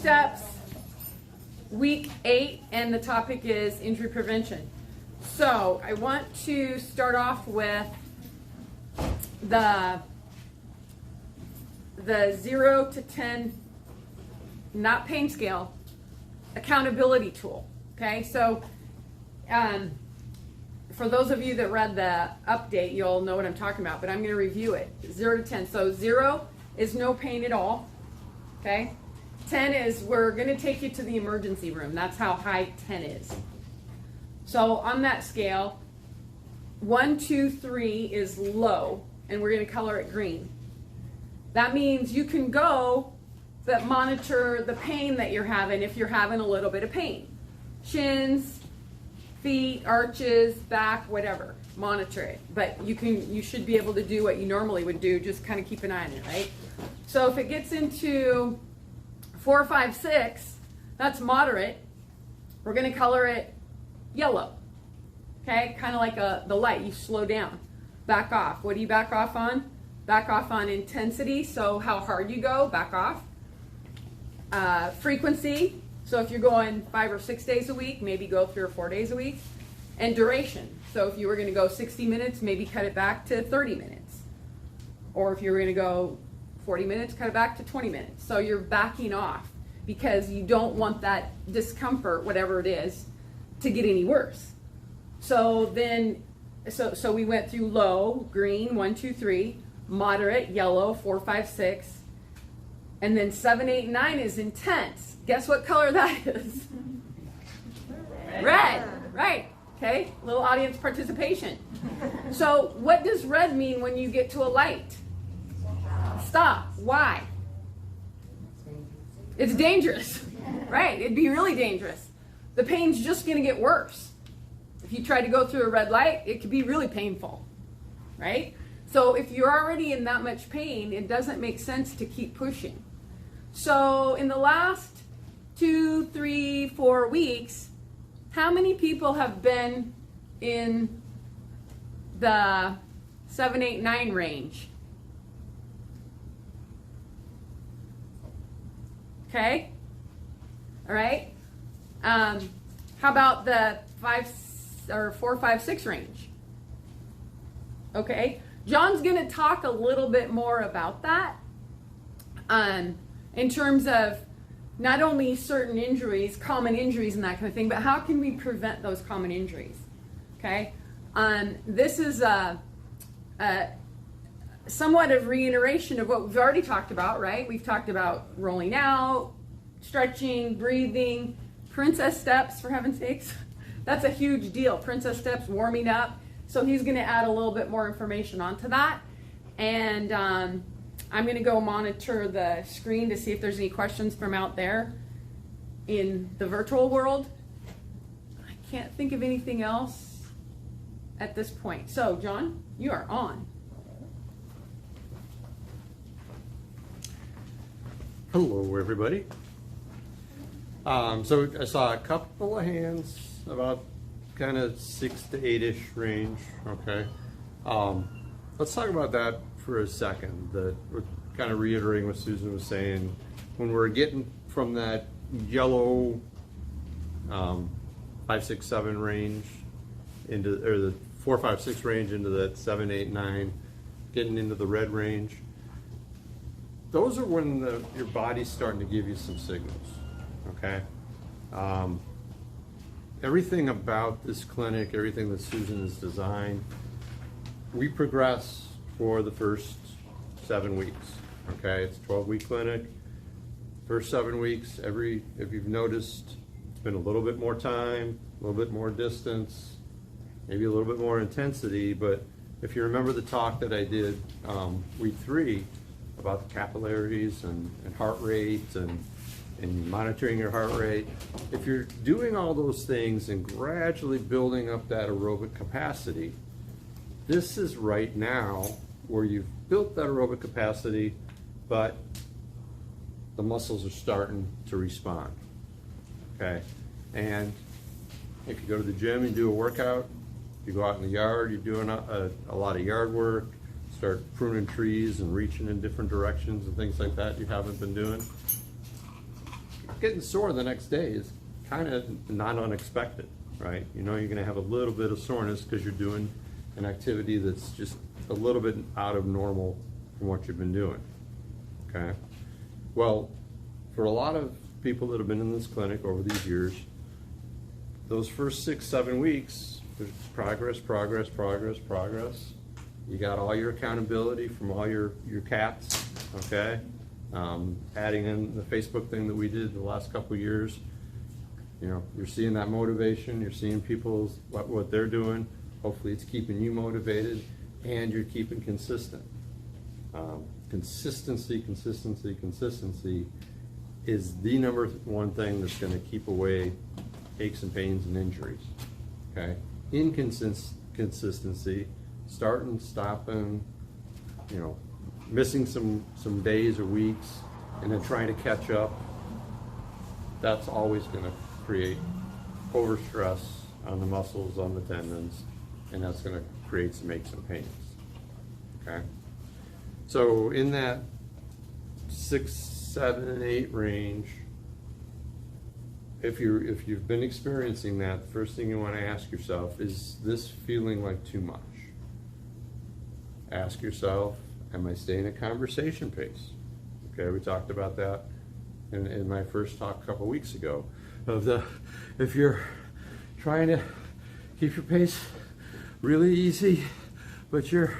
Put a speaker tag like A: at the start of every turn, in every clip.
A: Steps, week 8, and the topic is injury prevention. So I want to start off with the 0 to 10, not pain scale, accountability tool. Okay, so for those of you that read the update, you'll know what I'm talking about, but I'm going to review it. 0 to 10. So 0 is no pain at all. Okay. 10 is we're going to take you to the emergency room. That's how high 10 is. So on that scale, 1, 2, 3 is low, and we're going to color it green. That means you can go but monitor the pain that you're having if you're having a little bit of pain. Shins, feet, arches, back, whatever. Monitor it. But you should be able to do what you normally would do, just kind of keep an eye on it, right? So if it gets into 4, 5, 6, that's moderate. We're going to color it yellow. Okay, kind of like the light. You slow down. Back off. What do you back off on? Back off on intensity, so how hard you go, back off. Frequency, so if you're going 5 or 6 days a week, maybe go 3 or 4 days a week. And duration, so if you were going to go 60 minutes, maybe cut it back to 30 minutes. Or if you were going to go 40 minutes, cut it back to 20 minutes. So you're backing off because you don't want that discomfort, whatever it is, to get any worse. So then, so we went through low, green, 1, 2, 3, moderate, yellow, 4, 5, 6, and then 7, 8, 9 is intense. Guess what color that is? Red, right? Okay, little audience participation. So what does red mean when you get to a light? Stop. Why? It's dangerous, right? It'd be really dangerous. The pain's just going to get worse. If you try to go through a red light, it could be really painful, right? So if you're already in that much pain, it doesn't make sense to keep pushing. So in the last 2, 3, 4 weeks, how many people have been in the 7, 8, 9 range? Okay. All right. How about the 4, 5, 6 range? Okay. John's going to talk a little bit more about that in terms of not only certain injuries, common injuries and that kind of thing, but how can we prevent those common injuries? Okay. This is somewhat of reiteration of what we've already talked about, right? We've talked about rolling out, stretching, breathing, princess steps, for heaven's sakes. That's a huge deal. Princess steps, warming up. So he's going to add a little bit more information onto that. And I'm going to go monitor the screen to see if there's any questions from out there in the virtual world. I can't think of anything else at this point. So, John, you are on.
B: Hello, everybody. So I saw a couple of hands about kind of 6 to 8-ish range. Okay. Let's talk about that for a second. We're kind of reiterating what Susan was saying. When we're getting from that yellow 5, 6, 7 range into, or the 4, 5, 6 range into that 7, 8, 9, getting into the red range, those are when your body's starting to give you some signals. Okay. Everything about this clinic, everything that Susan has designed, we progress for the first 7 weeks. Okay, it's a 12-week clinic. First 7 weeks, if you've noticed, it's been a little bit more time, a little bit more distance, maybe a little bit more intensity. But if you remember the talk that I did week 3 about the capillaries and heart rate and monitoring your heart rate, if you're doing all those things and gradually building up that aerobic capacity, this is right now where you've built that aerobic capacity, but the muscles are starting to respond. Okay, and if you go to the gym and do a workout, you go out in the yard, you're doing a lot of yard work, start pruning trees and reaching in different directions and things like that you haven't been doing. getting sore the next day is kind of not unexpected, right? You know you're going to have a little bit of soreness because you're doing an activity that's just a little bit out of normal from what you've been doing, okay? Well, for a lot of people that have been in this clinic over these years, those first 6-7 weeks, there's progress, progress, progress, progress. You got all your accountability from all your cats, okay? Adding in the Facebook thing that we did the last couple of years, you know, you're seeing that motivation, you're seeing people's, what they're doing. Hopefully it's keeping you motivated and you're keeping consistent. Consistency, consistency, consistency is the number one thing that's gonna keep away aches and pains and injuries, okay? Inconsistency, starting, stopping, you know, missing some days or weeks, and then trying to catch up, that's always gonna create overstress on the muscles, on the tendons, and that's gonna create some aches and pains, okay? So in that 6, 7, and 8 range, if you've been experiencing that, the first thing you want to ask yourself, is this feeling like too much? Ask yourself, am I staying at conversation pace? Okay, we talked about that in my first talk a couple weeks ago. If you're trying to keep your pace really easy, but you're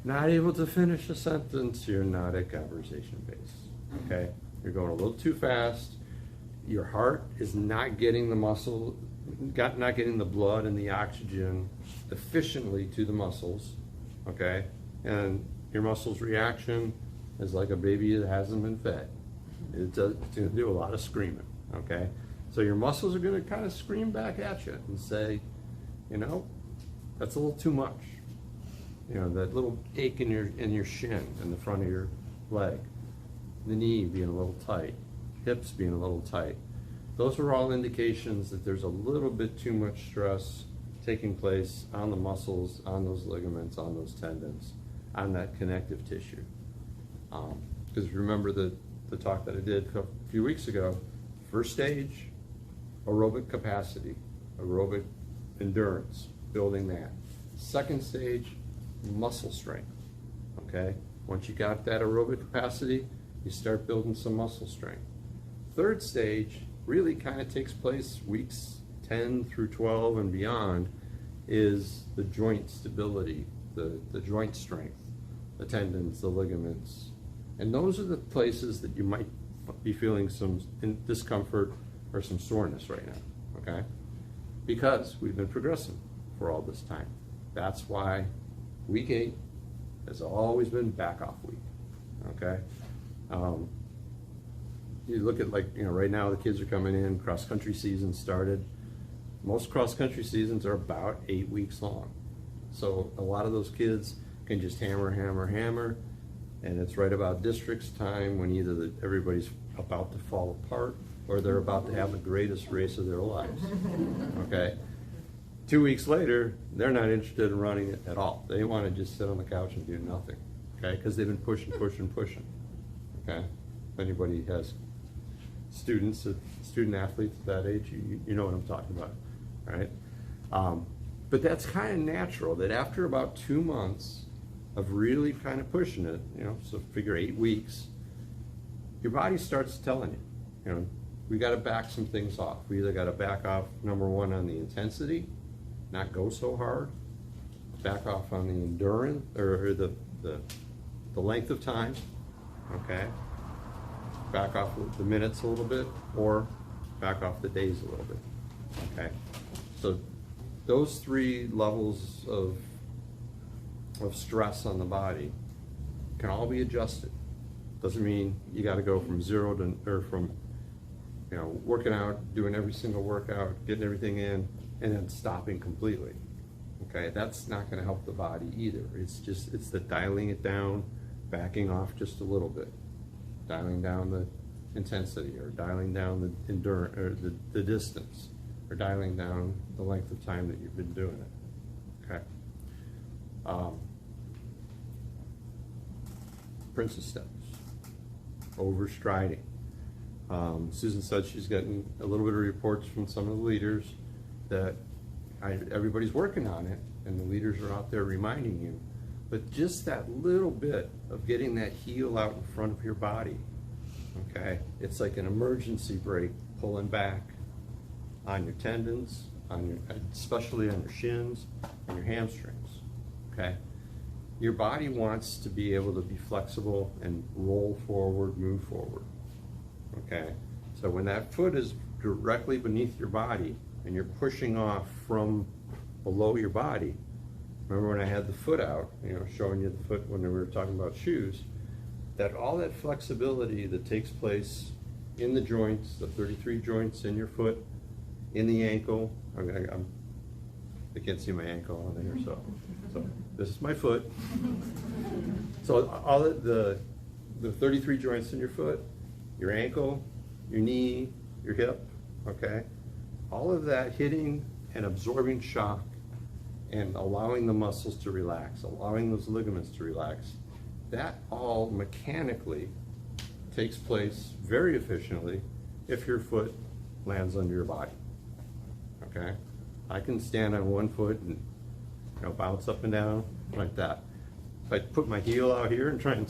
B: not able to finish a sentence, you're not at conversation pace. Okay, you're going a little too fast. Your heart is not getting the muscle, not getting the blood and the oxygen efficiently to the muscles, okay? And your muscles' reaction is like a baby that hasn't been fed. It's going to do a lot of screaming, okay? So your muscles are going to kind of scream back at you and say, you know, that's a little too much. You know, that little ache in your shin, in the front of your leg, the knee being a little tight, hips being a little tight. Those are all indications that there's a little bit too much stress taking place on the muscles, on those ligaments, on those tendons, on that connective tissue. Because remember the talk that I did a few weeks ago, first stage, aerobic capacity, aerobic endurance, building that. Second stage, muscle strength, okay? Once you got that aerobic capacity, you start building some muscle strength. Third stage really kind of takes place weeks 10 through 12 and beyond, is the joint stability, the joint strength, the tendons, the ligaments. And those are the places that you might be feeling some discomfort or some soreness right now, okay? Because we've been progressing for all this time. That's why week 8 has always been back off week, okay? You look at, like, you know, right now the kids are coming in, cross-country season started. Most cross-country seasons are about 8 weeks long. So a lot of those kids can just hammer, hammer, hammer, and it's right about districts time when either everybody's about to fall apart or they're about to have the greatest race of their lives, okay? 2 weeks later, they're not interested in running it at all. They want to just sit on the couch and do nothing, okay? Because they've been pushing, pushing, pushing, okay? If anybody has student athletes at that age, you know what I'm talking about, right? But that's kind of natural, that after about 2 months of really kind of pushing it, you know, so figure 8 weeks, your body starts telling you, you know, we got to back some things off. We either got to back off, number one, on the intensity, not go so hard, back off on the endurance, or the length of time, okay? Back off the minutes a little bit, or back off the days a little bit, okay? So those 3 levels of stress on the body can all be adjusted. Doesn't mean you got to go from 0 to, or from, you know, working out, doing every single workout, getting everything in, and then stopping completely, okay? That's not going to help the body either. It's the dialing it down, backing off just a little bit, dialing down the intensity, or dialing down the endurance, or the distance, or dialing down the length of time that you've been doing it, okay? Princess steps, overstriding, Susan said she's gotten a little bit of reports from some of the leaders that everybody's working on it, and the leaders are out there reminding you. But just that little bit of getting that heel out in front of your body, okay? It's like an emergency brake pulling back on your tendons, especially on your shins and your hamstrings, okay? Your body wants to be able to be flexible and roll forward, move forward, okay? So when that foot is directly beneath your body and you're pushing off from below your body, remember when I had the foot out, showing you the foot when we were talking about shoes, that all that flexibility that takes place in the joints, the 33 joints in your foot, in the ankle, I can't see my ankle on there, so this is my foot. So all the 33 joints in your foot, your ankle, your knee, your hip, okay? All of that hitting and absorbing shock and allowing the muscles to relax, allowing those ligaments to relax, that all mechanically takes place very efficiently if your foot lands under your body, okay? I can stand on one foot and bounce up and down like that. If I put my heel out here and try and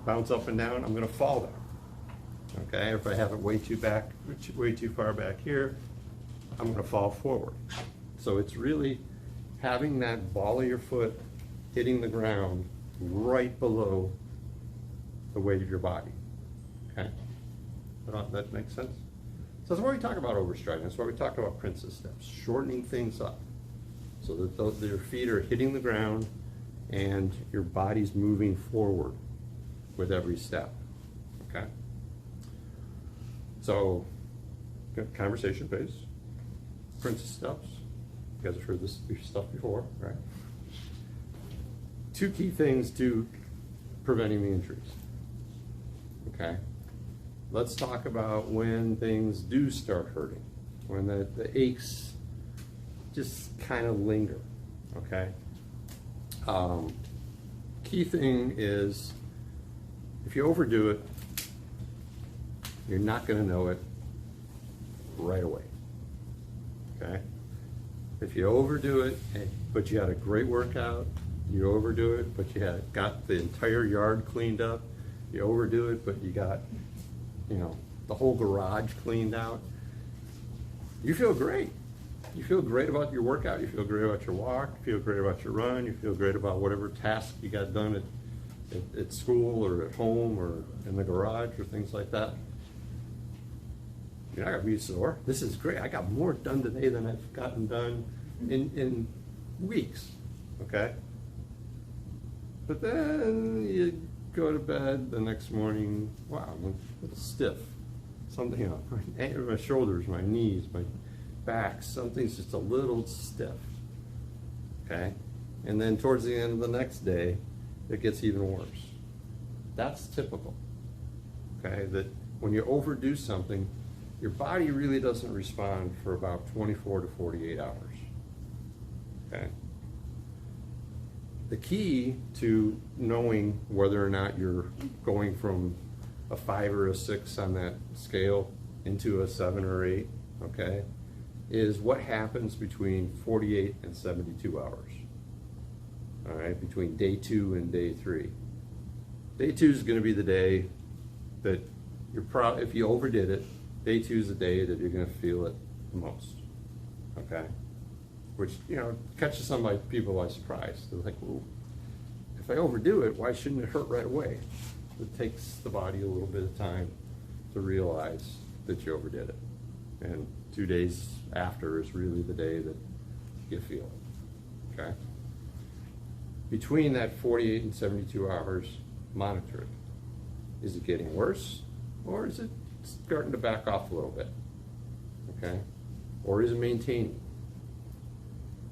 B: bounce up and down, I'm gonna fall down, okay? If I have it way too far back here, I'm gonna fall forward. So it's really having that ball of your foot hitting the ground right below the weight of your body, okay? That makes sense? So that's why we talk about overstriding. That's why we talk about princess steps, shortening things up so that your feet are hitting the ground and your body's moving forward with every step, okay? So, conversation phase, princess steps. You guys have heard this stuff before, right? Two key things to preventing the injuries, okay? Let's talk about when things do start hurting, when the aches just kind of linger, okay? Key thing is, if you overdo it, you're not gonna know it right away, okay? If you overdo it, but you had a great workout, you overdo it, but you got the entire yard cleaned up, you overdo it, but you got the whole garage cleaned out, you feel great. You feel great about your workout, you feel great about your walk, you feel great about your run, you feel great about whatever task you got done at school or at home or in the garage or things like that. You're not gonna be sore. This is great. I got more done today than I've gotten done in weeks, okay? But then you go to bed the next morning, wow, I'm a little stiff. Something, my shoulders, my knees, my back, something's just a little stiff, okay? And then towards the end of the next day, it gets even worse. That's typical, okay? That when you overdo something, your body really doesn't respond for about 24 to 48 hours, okay? The key to knowing whether or not you're going from a 5 or a 6 on that scale into a 7 or 8, okay, is what happens between 48 and 72 hours, all right, between day 2 and day 3. Day 2 is going to be the day that if you overdid it, day 2 is the day that you're going to feel it the most, okay? Which, catches some people by surprise. They're like, well, if I overdo it, why shouldn't it hurt right away? It takes the body a little bit of time to realize that you overdid it. And 2 days after is really the day that you feel it, okay? Between that 48 and 72 hours, monitor it. Is it getting worse, or is it starting to back off a little bit, okay? Or is it maintaining?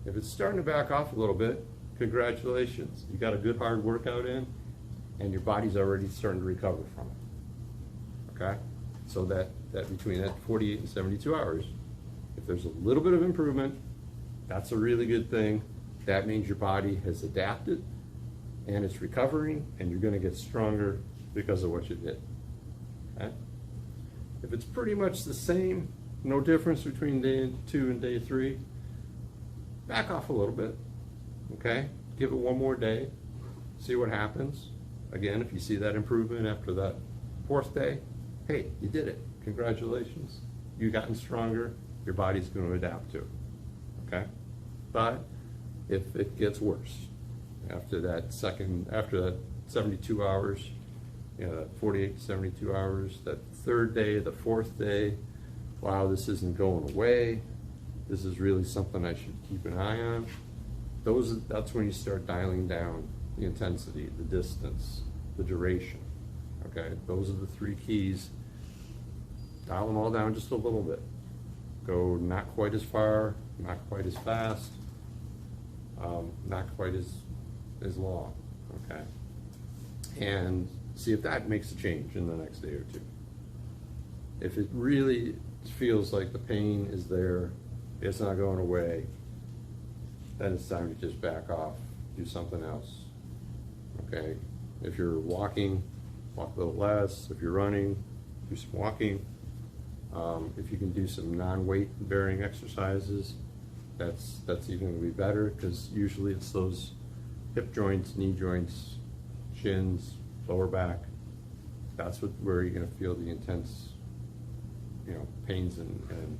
B: If it's starting to back off a little bit, congratulations. You got a good hard workout in, and your body's already starting to recover from it, okay? So that between that 48 and 72 hours, if there's a little bit of improvement, that's a really good thing. That means your body has adapted, and it's recovering, and you're gonna get stronger because of what you did, okay? If it's pretty much the same, no difference between day 2 and day 3, back off a little bit, okay? Give it one more day, see what happens. Again, if you see that improvement after that 4th day, hey, you did it. Congratulations. You've gotten stronger. Your body's going to adapt to it, okay? But if it gets worse after that 72 hours, that 48 to 72 hours, that 3rd day, the 4th day, wow, this isn't going away. This is really something I should keep an eye on. That's when you start dialing down the intensity, the distance, the duration, okay? Those are the 3 keys. Dial them all down just a little bit. Go not quite as far, not quite as fast, not quite as long, okay? And see if that makes a change in the next day or 2. If it really feels like the pain is there, it's not going away, then it's time to just back off, do something else, okay? If you're walking, walk a little less. If you're running, do some walking. If you can do some non-weight bearing exercises, that's even going to be better, because usually it's those hip joints, knee joints, shins, lower back. That's where you're going to feel the intense, pains and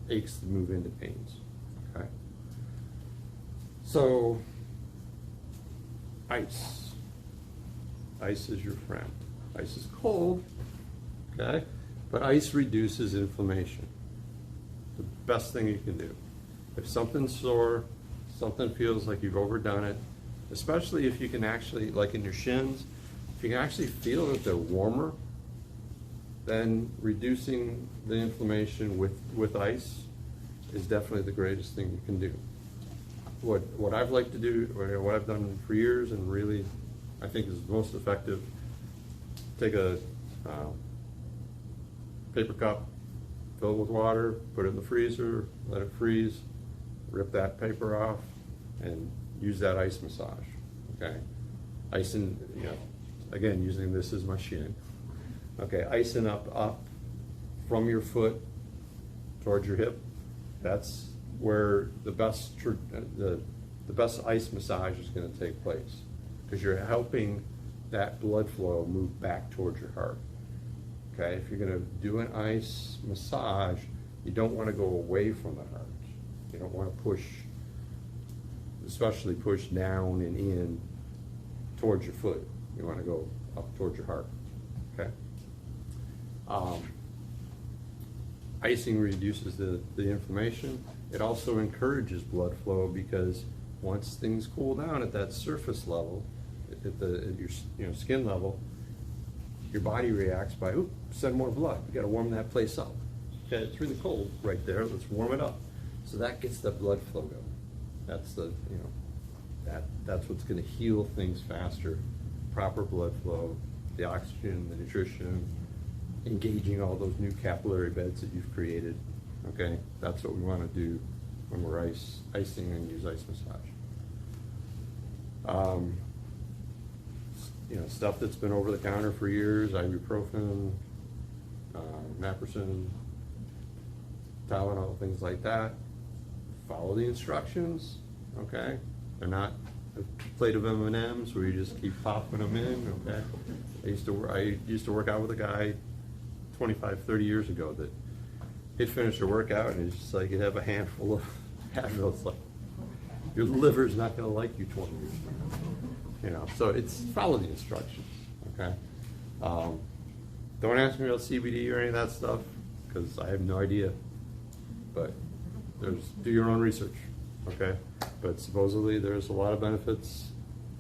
B: aches that move into pains. Okay. So, ice. Ice is your friend. Ice is cold. Okay. But ice reduces inflammation. The best thing you can do. If something's sore, something feels like you've overdone it, especially if you can actually, like in your shins, if you can actually feel that they're warmer, then reducing the inflammation with ice is definitely the greatest thing you can do. What I've liked to do, or what I've done for years and really I think is most effective, take a paper cup, fill it with water, put it in the freezer, let it freeze, rip that paper off, and use that ice massage, okay? Icing, again, using this as my shin. Okay, icing up from your foot towards your hip. That's where the best ice massage is going to take place, because you're helping that blood flow move back towards your heart. Okay, if you're going to do an ice massage, you don't want to go away from the heart. You don't want to push, especially push down and in towards your foot. You want to go up towards your heart. Okay. Icing reduces the inflammation. It also encourages blood flow, because once things cool down at that surface level, at your skin level, your body reacts by, send more blood. We got to warm that place up. Okay, it's really cold right there. Let's warm it up. So that gets the blood flow going. That's that's what's going to heal things faster. Proper blood flow, the oxygen, the nutrition, engaging all those new capillary beds that you've created. Okay, that's what we want to do when we're icing and use ice massage. Stuff that's been over the counter for years, ibuprofen, naproxen, Tylenol, things like that. Follow the instructions, okay? They're not a plate of M&Ms where you just keep popping them in, okay? I used to work out with a guy 25, 30 years ago that he'd finish a workout and it's just like he'd have a handful of Advil. Like, your liver's not going to like you 20 years from now. So it's follow the instructions, okay? Don't ask me about CBD or any of that stuff, because I have no idea. But do your own research, okay? But supposedly there's a lot of benefits,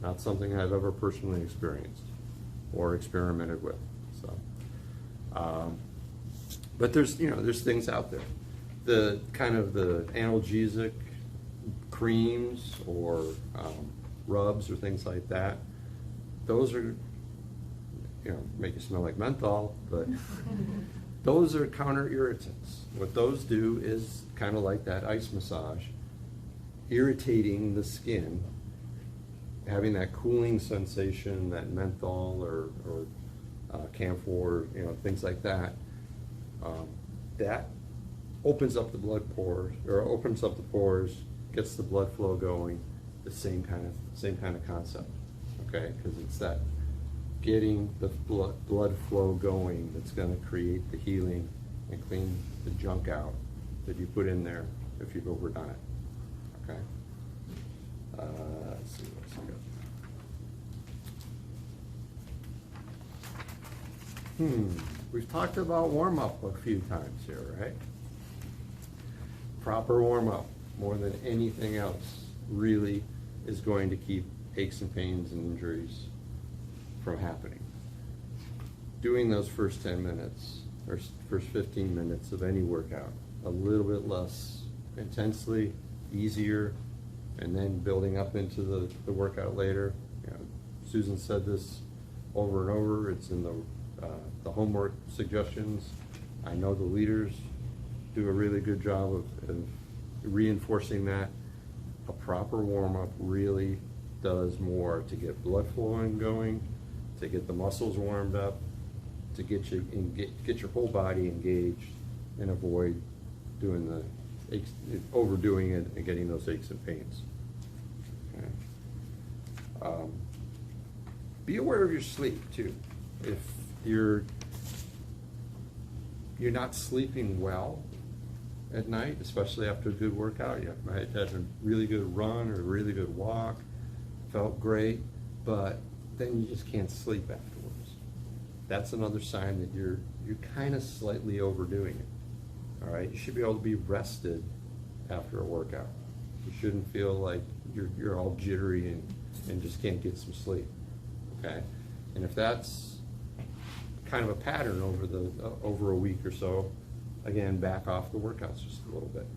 B: not something I've ever personally experienced or experimented with. So, but there's things out there. The kind of the analgesic creams or rubs or things like that, those are, make you smell like menthol, but those are counter irritants. What those do is kind of like that ice massage, irritating the skin, having that cooling sensation, that menthol or camphor, things like that. That opens up the blood pores, or opens up the pores, gets the blood flow going. The same kind of concept, okay? Because it's that getting the blood flow going that's going to create the healing and clean the junk out that you put in there if you've overdone it, okay? Let's see what's good. We've talked about warm-up a few times here, right? Proper warm-up, more than anything else, really is going to keep aches and pains and injuries from happening. Doing those first 10 minutes or first 15 minutes of any workout a little bit less intensely, easier, and then building up into the workout later. You know, Susan said this over and over. It's in the homework suggestions. I know the leaders do a really good job of reinforcing that. A proper warm-up really does more to get blood flowing going, to get the muscles warmed up, to get your whole body engaged, and avoid doing the aches, overdoing it and getting those aches and pains. Okay. Be aware of your sleep too. If you're not sleeping well at night, especially after a good workout, you might have had a really good run or a really good walk, felt great, but then you just can't sleep afterwards. That's another sign that you're kind of slightly overdoing it. All right, you should be able to be rested after a workout. You shouldn't feel like you're all jittery and just can't get some sleep. Okay, and if that's kind of a pattern over a week or so, again, back off the workouts just a little bit.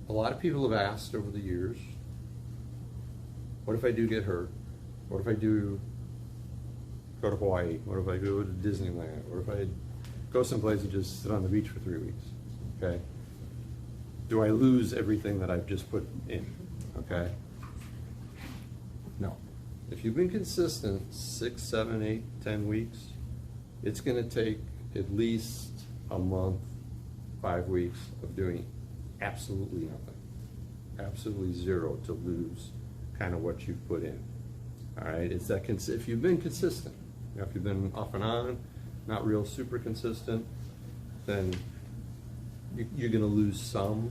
B: A lot of people have asked over the years, what if I do get hurt? What if I do go to Hawaii? What if I go to Disneyland? What if I go someplace and just sit on the beach for 3 weeks? Okay. Do I lose everything that I've just put in? Okay. No. If you've been consistent 6, 7, 8, 10 weeks, it's going to take at least a month, 5 weeks of doing absolutely nothing. Absolutely zero to lose kind of what you've put in. All right, it's that if you've been consistent, you know, if you've been off and on, not real super consistent, then you're going to lose some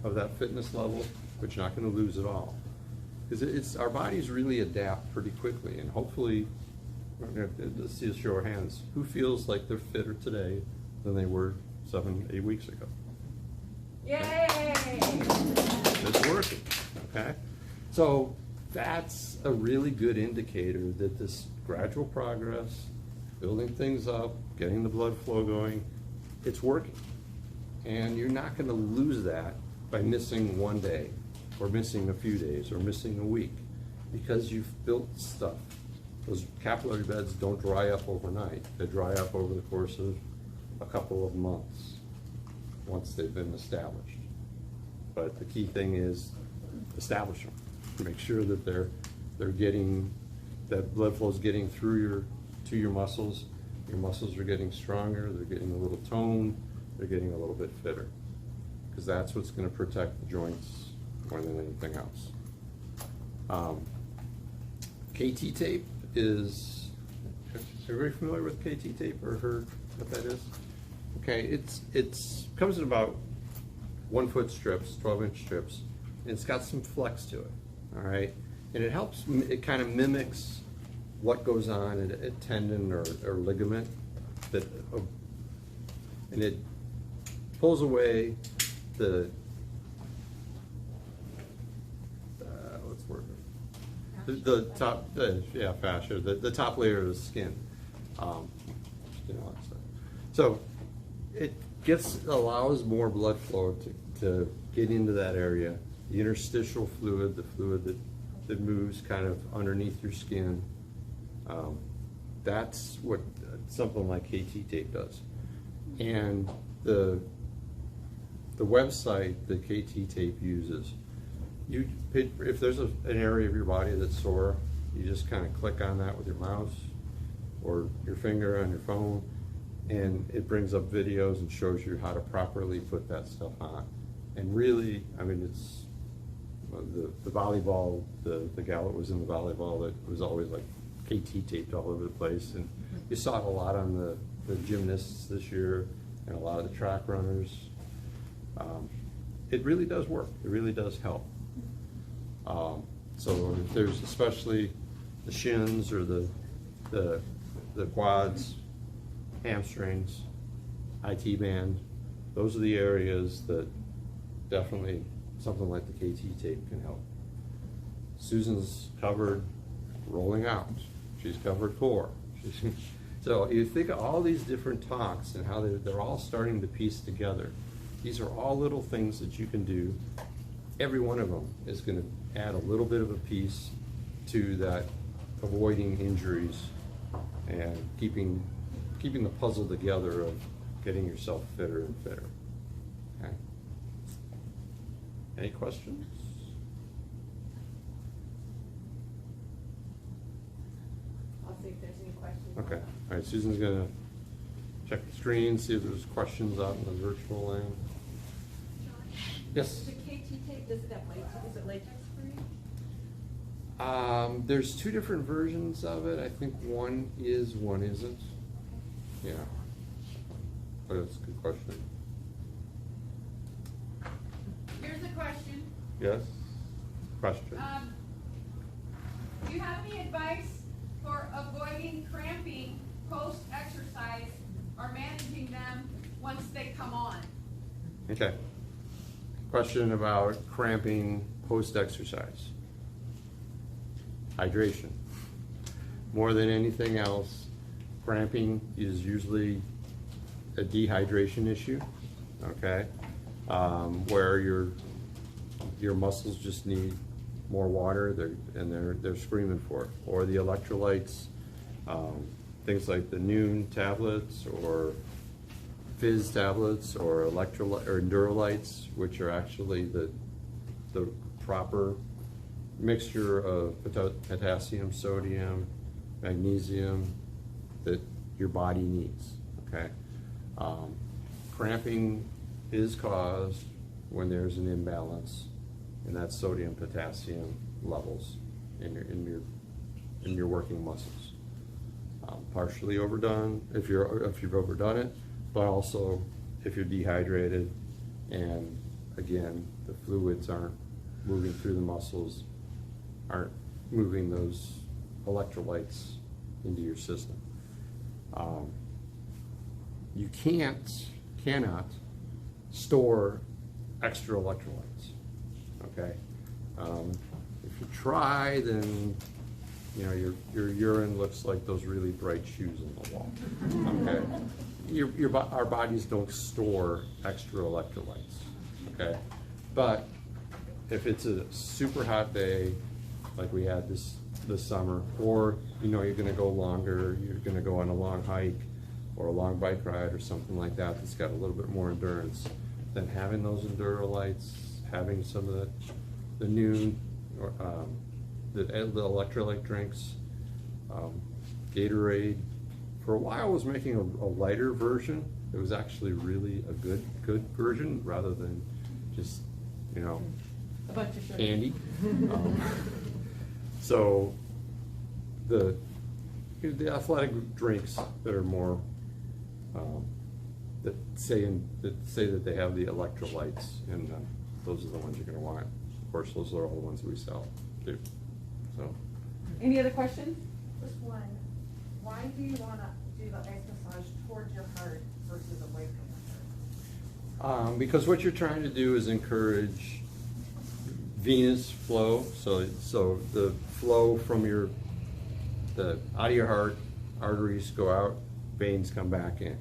B: of that fitness level, but you're not going to lose it all. Because our bodies really adapt pretty quickly, and hopefully, let's see a show of hands. Who feels like they're fitter today than they were 7, 8 weeks ago?
A: Yay!
B: It's working, okay? So that's a really good indicator that this gradual progress, building things up, getting the blood flow going, it's working. And you're not going to lose that by missing one day, or missing a few days, or missing a week, because you've built stuff. Those capillary beds don't dry up overnight. They dry up over the course of a couple of months once they've been established. But the key thing is establish them. Make sure that they're getting, that blood flow is getting through to your muscles. Your muscles are getting stronger. They're getting a little toned. They're getting a little bit fitter, because that's what's going to protect the joints more than anything else. KT tape is, everybody familiar with KT tape or heard what that is? Okay, it's comes in about 1 foot strips, 12-inch strips, and it's got some flex to it, all right? And it helps, it kind of mimics what goes on in a tendon or ligament, and it pulls away the, the top, fascia, the top layer of the skin. So it allows more blood flow to get into that area. The interstitial fluid, the fluid that moves kind of underneath your skin, that's what something like KT tape does. And the website that KT tape uses, if there's an area of your body that's sore, you just kind of click on that with your mouse or your finger on your phone, And it brings up videos and shows you how to properly put that stuff on. And really, I mean, it's the volleyball, the gal that was in the volleyball that was always like KT taped all over the place. And you saw it a lot on the gymnasts this year and a lot of the track runners. It really does work. It really does help. So if there's especially the shins or the quads, hamstrings, IT band, those are the areas that definitely something like the KT tape can help. Susan's covered rolling out. She's covered core. So you think of all these different talks and how they're all starting to piece together. These are all little things that you can do. Every one of them is going to add a little bit of a piece to that avoiding injuries and keeping the puzzle together of getting yourself fitter and fitter. Okay. Any questions?
A: I'll see if there's any questions.
B: Okay. All right. Susan's gonna check the screen, see if there's questions out in the virtual land. Yes.
C: The KT tape, does it have latex? Is it latex free?
B: There's two different versions of it. I think one is, one isn't. Yeah. But that's a good question.
D: Here's a question.
B: Yes? Question?
D: Do you have any advice for avoiding cramping post-exercise or managing them once they come on?
B: Okay. Question about cramping post-exercise. Hydration. More than anything else, cramping is usually a dehydration issue, okay? Where your muscles just need more water, they're screaming for it. Or the electrolytes, things like the Noon tablets or Fizz tablets or Endurolytes, which are actually the proper mixture of potassium, sodium, magnesium that your body needs, okay? Cramping is caused when there's an imbalance in that sodium potassium levels in your working muscles. Partially overdone if you've overdone it, but also if you're dehydrated and again the fluids aren't moving through the muscles, aren't moving those electrolytes into your system. You cannot store extra electrolytes, okay? If you try, then you know your urine looks like those really bright shoes on the wall, okay? Our bodies don't store extra electrolytes, okay? But if it's a super hot day, like we had this summer, or you know you're going to go longer, you're going to go on a long hike or a long bike ride or something like that that's got a little bit more endurance, then having those Endurolytes, having some of the Noon or the electrolyte drinks, Gatorade. For a while, I was making a lighter version. It was actually really a good version rather than just a
A: bunch of sugar.
B: candy. So the athletic drinks that are more that say that they have the electrolytes in them, those are the ones you're going to want. Of course, those are all the ones we sell too. So.
A: Any other questions?
C: Just one. Why do you want to do the ice massage towards your heart versus away from the heart?
B: Because what you're trying to do is encourage venous flow. So the flow from out of your heart, arteries go out, veins come back in.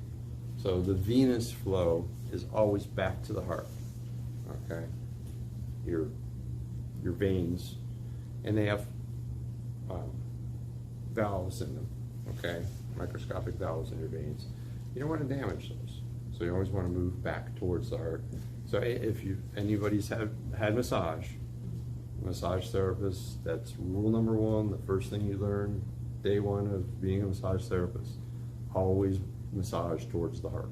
B: So the venous flow is always back to the heart. Okay, your veins, and they have valves in them. Okay, microscopic valves in your veins. You don't want to damage those, so you always want to move back towards the heart. So if anybody's had massage therapist, that's rule number one. The first thing you learn day one of being a massage therapist: always massage towards the heart.